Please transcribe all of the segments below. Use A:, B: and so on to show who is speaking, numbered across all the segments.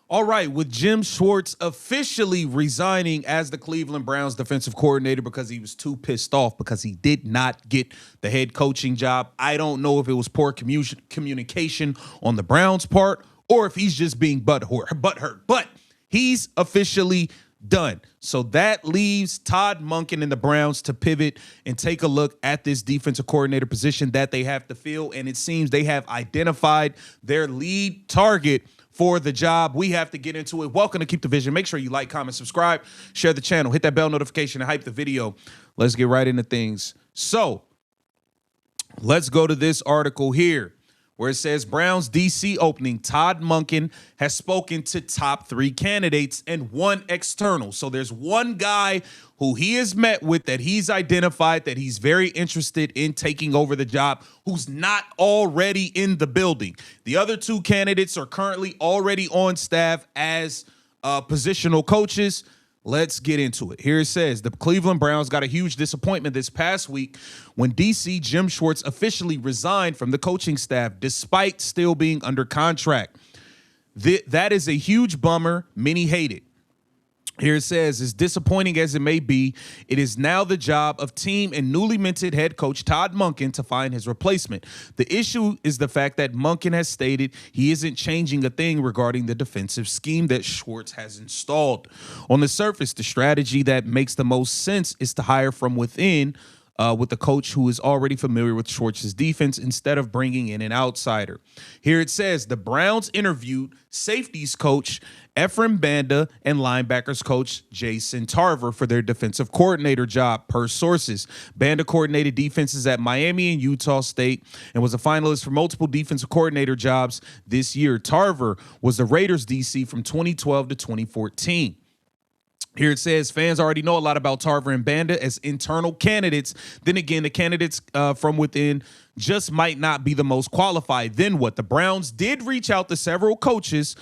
A: All right, with Jim Schwarz officially resigning as the Cleveland Browns defensive coordinator because he was too pissed off because he did not get the head coaching job. I don't know if it was poor communication on the Browns' part or if he's just being butthurt, but he's officially done. So that leaves Todd Monken and the Browns to pivot and take a look at this defensive coordinator position that they have to fill, and it seems they have identified their lead target for the job. We have to get into it. Welcome to Keep the Vision. Make sure you like, comment, subscribe, share the channel, hit that bell notification, and hype the video. Let's get right into things. So let's go to this article here where it says Browns DC opening. Todd Monken has spoken to top 3 candidates and 1 external. So there's one guy who he has met with that he's identified that he's very interested in taking over the job, who's not already in the building. The other 2 candidates are currently already on staff as positional coaches. Let's get into it. Here it says, the Cleveland Browns got a huge disappointment this past week when DC Jim Schwarz officially resigned from the coaching staff despite still being under contract. That is a huge bummer. Many hate it. Here it says, as disappointing as it may be, it is now the job of team and newly minted head coach Todd Monken to find his replacement. The issue is the fact that Monken has stated he isn't changing a thing regarding the defensive scheme that Schwarz has installed. On the surface, the strategy that makes the most sense is to hire from within with the coach who is already familiar with Schwartz's defense instead of bringing in an outsider. Here it says, the Browns interviewed safeties coach Ephraim Banda and linebackers coach Jason Tarver for their defensive coordinator job, per sources. Banda coordinated defenses at Miami and Utah State and was a finalist for multiple defensive coordinator jobs this year. Tarver was the Raiders DC from 2012 to 2014. Here it says, fans already know a lot about Tarver and Banda as internal candidates. Then again, the candidates from within just might not be the most qualified. Then what? The Browns did reach out to several coaches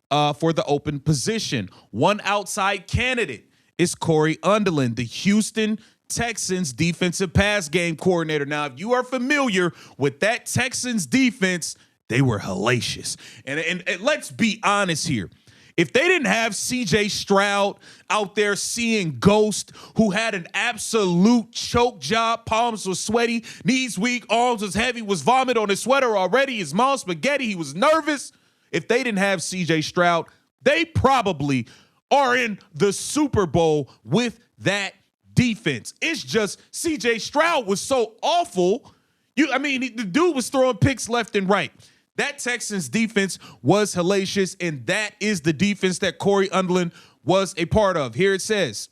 A: for the open position. One outside candidate is Cory Undlin, the Houston Texans defensive pass game coordinator. Now, if you are familiar with that Texans defense, they were hellacious. And let's be honest here. If they didn't have C.J. Stroud out there seeing ghost, who had an absolute choke job, palms was sweaty, knees weak, arms was heavy, was vomit on his sweater already, his mom's spaghetti, he was nervous. If they didn't have C.J. Stroud, they probably are in the Super Bowl with that defense. It's just C.J. Stroud was so awful. The dude was throwing picks left and right. That Texans defense was hellacious, and that is the defense that Cory Undlin was a part of. Here it says,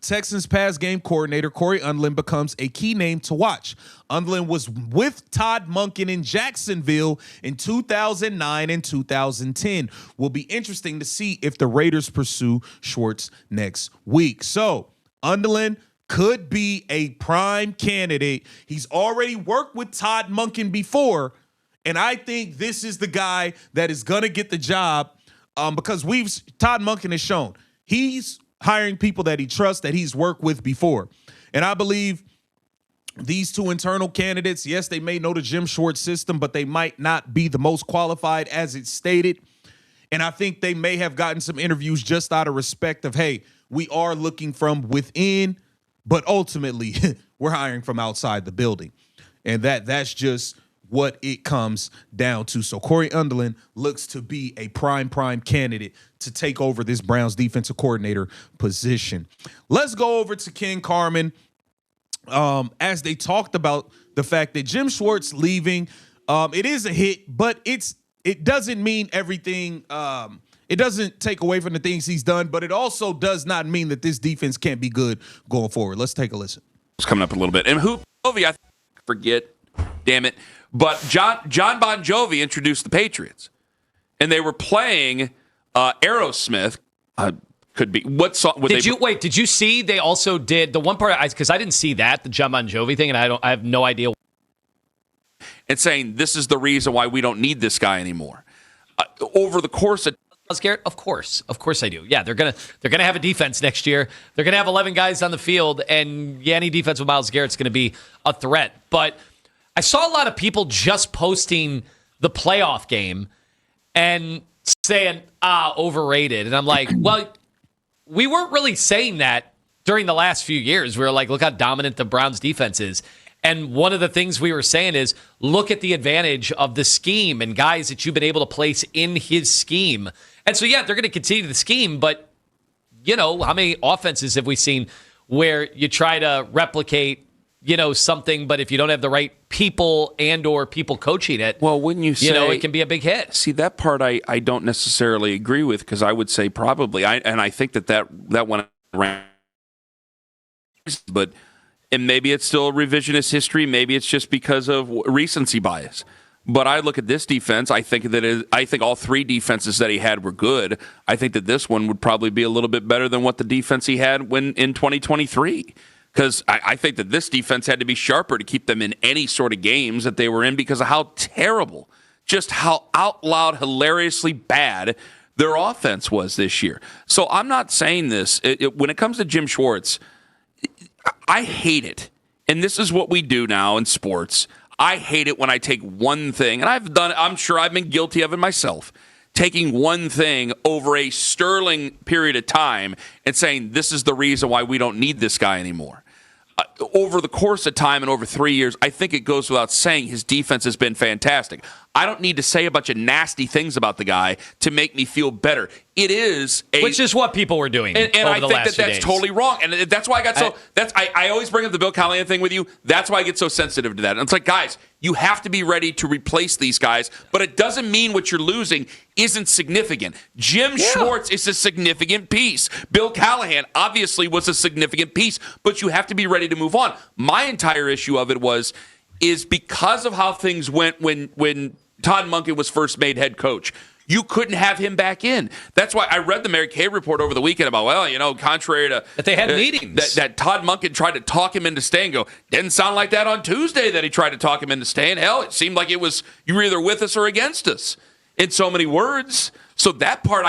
A: Texans pass game coordinator Cory Undlin becomes a key name to watch. Undlin was with Todd Monken in Jacksonville in 2009 and 2010. Will be interesting to see if the Raiders pursue Schwartz next week. So Undlin could be a prime candidate. He's already worked with Todd Monken before, and I think this is the guy that is going to get the job because Todd Monken has shown he's hiring people that he trusts, that he's worked with before. And I believe these 2 internal candidates, yes, they may know the Jim Schwartz system, but they might not be the most qualified as it's stated. And I think they may have gotten some interviews just out of respect of, hey, we are looking from within, but ultimately we're hiring from outside the building. And that's just what it comes down to. So Cory Undlin looks to be a prime candidate to take over this Browns defensive coordinator position. Let's go over to Ken Carman as they talked about the fact that Jim Schwartz leaving. It is a hit, but it doesn't mean everything. It doesn't take away from the things he's done, but it also does not mean that this defense can't be good going forward. Let's take a listen.
B: It's coming up a little bit. And I forget, damn it. But John Bon Jovi introduced the Patriots, and they were playing Aerosmith. Could be what song?
C: Did you see? They also did the one part because I didn't see that, the John Bon Jovi thing, and I have no idea.
B: And saying this is the reason why we don't need this guy anymore. Over the course of
C: Myles Garrett, of course I do. Yeah, they're gonna have a defense next year. They're gonna have 11 guys on the field, and any defense with Myles Garrett's gonna be a threat, but I saw a lot of people just posting the playoff game, and saying, overrated. And I'm like, well, we weren't really saying that during the last few years. We were like, look how dominant the Browns defense is. And one of the things we were saying is, look at the advantage of the scheme and guys that you've been able to place in his scheme. And so, yeah, they're going to continue the scheme, but, how many offenses have we seen where you try to replicate, something, but if you don't have the right people and or people coaching it,
B: well, wouldn't you say,
C: it can be a big hit.
B: See, that part I don't necessarily agree with, because I would say probably, I think that went around, but... And maybe it's still revisionist history. Maybe it's just because of recency bias. But I look at this defense. I think all three defenses that he had were good. I think that this one would probably be a little bit better than what the defense he had in 2023. Because I think that this defense had to be sharper to keep them in any sort of games that they were in, because of how terrible, just how out loud, hilariously bad their offense was this year. So I'm not saying this. When it comes to Jim Schwartz, I hate it. And this is what we do now in sports. I hate it when I take one thing, and I'm sure I've been guilty of it myself, taking one thing over a sterling period of time and saying, this is the reason why we don't need this guy anymore. Over the course of time and over 3 years, I think it goes without saying his defense has been fantastic. I don't need to say a bunch of nasty things about the guy to make me feel better. It is
C: which is what people were doing,
B: and
C: over
B: I
C: the
B: think
C: last
B: that's
C: days.
B: totally wrong. And that's why I got so. I always bring up the Bill Callahan thing with you. That's why I get so sensitive to that. And it's like, guys, you have to be ready to replace these guys, but it doesn't mean what you're losing isn't significant. Jim Schwartz is a significant piece. Bill Callahan obviously was a significant piece, but you have to be ready to move on. My entire issue of it is because of how things went when Todd Monken was first made head coach. You couldn't have him back in. That's why I read the Mary Kay report over the weekend about, contrary to...
C: That they had meetings.
B: That Todd Monken tried to talk him into staying. Didn't sound like that on Tuesday that he tried to talk him into staying. Hell, it seemed like it was, you were either with us or against us in so many words. So that part,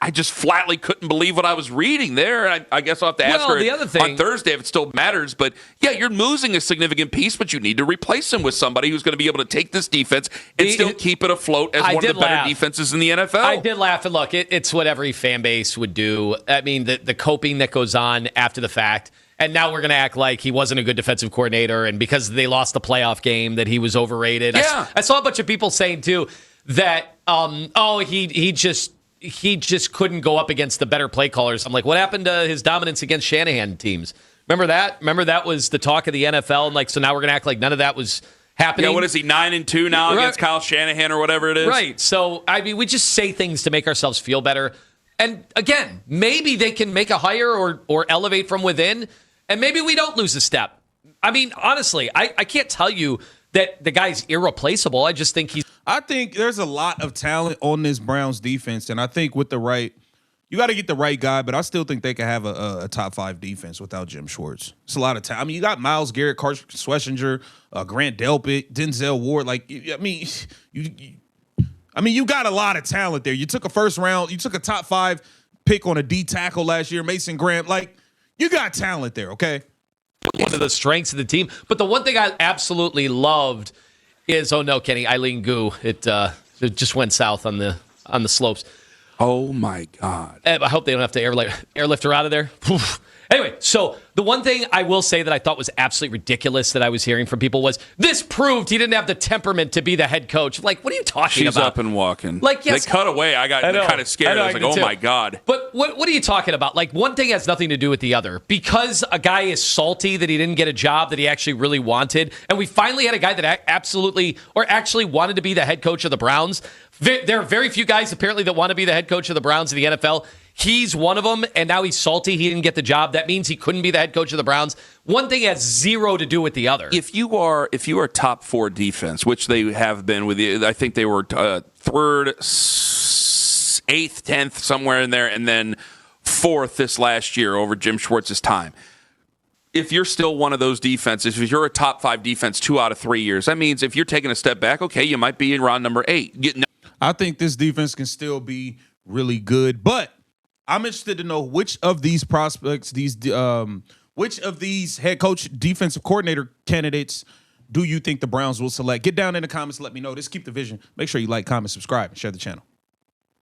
B: I just flatly couldn't believe what I was reading there. I guess I'll have to ask her
C: the other thing,
B: on Thursday if it still matters. But yeah, you're losing a significant piece, but you need to replace him with somebody who's going to be able to take this defense and still keep it afloat as one of the better defenses in the NFL.
C: I did laugh, and look, it's what every fan base would do. I mean, the coping that goes on after the fact. And now we're going to act like he wasn't a good defensive coordinator, and because they lost the playoff game, that he was overrated.
B: Yeah.
C: I saw a bunch of people saying, too, that, he just couldn't go up against the better play callers. I'm like, what happened to his dominance against Shanahan teams? Remember that? Remember that was the talk of the NFL? And so now we're going to act like none of that was happening.
B: Yeah, what is he, 9-2 now against Kyle Shanahan or whatever it is?
C: Right. So, we just say things to make ourselves feel better. And again, maybe they can make a hire or elevate from within, and maybe we don't lose a step. I mean, honestly, I can't tell you that the guy's irreplaceable. I just think
A: I think there's a lot of talent on this Browns defense, and I think with you got to get the right guy, but I still think they could have a top 5 defense without Jim Schwartz. It's a lot of talent. I mean, you got Myles Garrett, Carson Schlesinger, Grant Delpit, Denzel Ward. You got a lot of talent there. You took you took a top 5 pick on a D tackle last year, Mason Graham. You got talent there, okay?
C: One of the strengths of the team. But the one thing I absolutely loved is, oh no, Kenny, Eileen Gu. It just went south on the slopes.
B: Oh my God!
C: I hope they don't have to airlift her out of there. Anyway, so the one thing I will say that I thought was absolutely ridiculous that I was hearing from people was, this proved he didn't have the temperament to be the head coach. Like, what are you talking about?
B: She's up and walking.
C: Yes,
B: they cut away. I got kind of scared. I was like, oh my God.
C: But what are you talking about? One thing has nothing to do with the other. Because a guy is salty that he didn't get a job that he actually really wanted, and we finally had a guy that actually wanted to be the head coach of the Browns. There are very few guys, apparently, that want to be the head coach of the Browns in the NFL. He's one of them, and now he's salty he didn't get the job. That means he couldn't be the head coach of the Browns. One thing has zero to do with the other.
B: If you are top 4 defense, which they have been with you, I think they were 3rd, 8th, 10th, somewhere in there, and then 4th this last year over Jim Schwartz's time. If you're still one of those defenses, if you're a top 5 defense 2 out of 3 years, that means if you're taking a step back, okay, you might be in round number 8.
A: I think this defense can still be really good, but I'm interested to know which of these prospects, which of these head coach, defensive coordinator candidates do you think the Browns will select? Get down in the comments, let me know. Just keep the vision. Make sure you like, comment, subscribe, and share the channel.